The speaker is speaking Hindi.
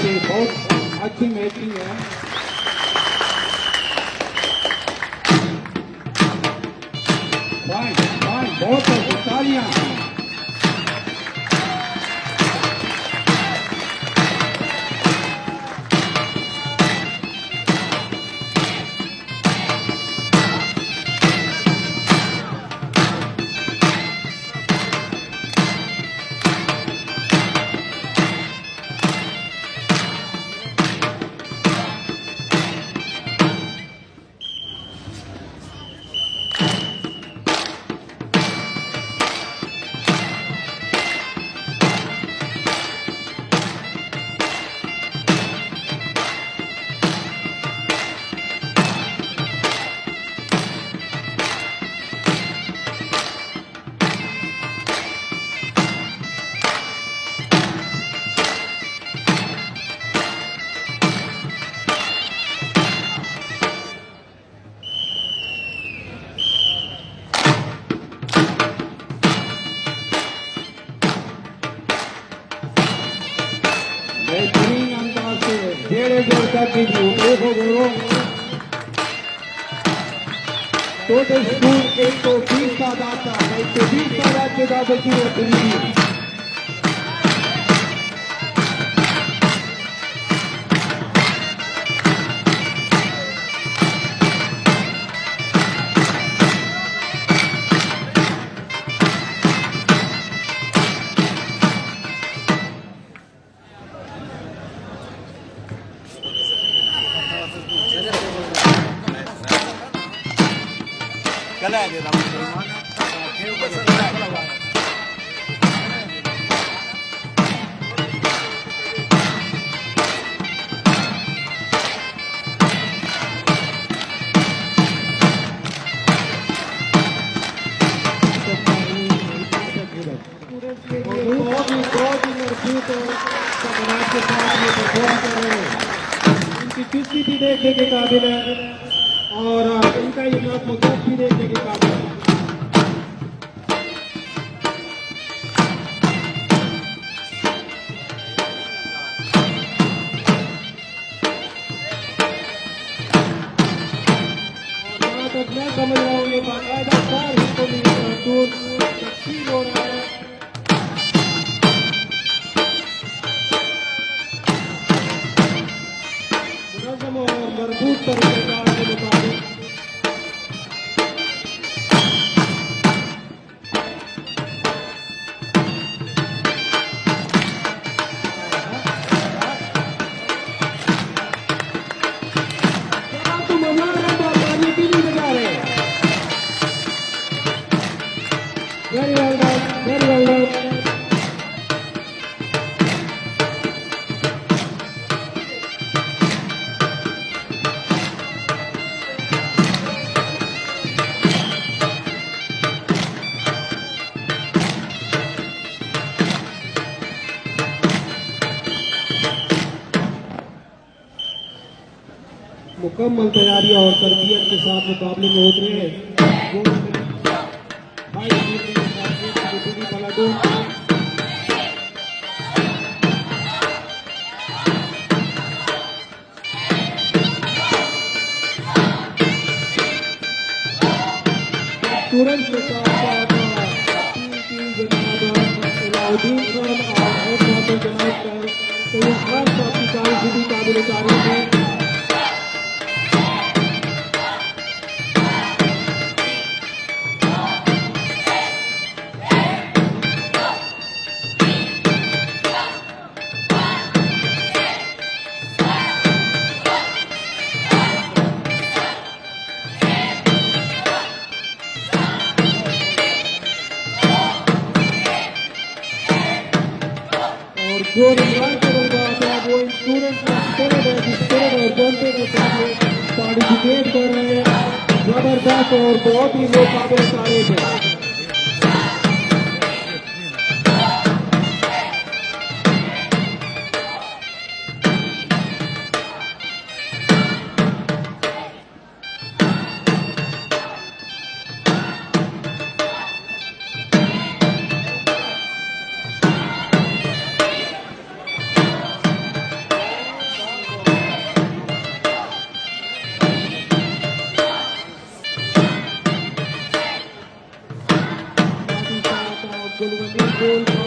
से बहुत अच्छी मैचिंग है। बहुत तालियां। बेहतरीन अंदाज से 1.5 का वीडियो टोटल स्कूल 120 तादाद का 120 तादाद के दादे की बेहतरीन। इनकी किस्ती भी देखने के काबिल है और इनका ये मुद्दा भी देखने के काबिल है। मैं समझ रहा हूँ ये बाकायदा 4 हिस्सों में तकसीम हो रहा है। मुनज़्ज़म और मजबूत तरीक़ेकार के मुताबिक Very well done, very well done. मुकम्मल तैयारी और तरबियत के साथ मुकाबले में उतरे हैं। तुरंत के साथ अलाउद्दीन खान और जनाब पर तो ये खास आपकी काबिल तारीफ है। जो रिजल्ट करूँगा वो स्टूडेंट और जनते के साथ पार्टिसिपेट कर रहे हैं। जबरदस्त और बहुत ही लोग काबिल तारीफ है। गोलबंदी गोल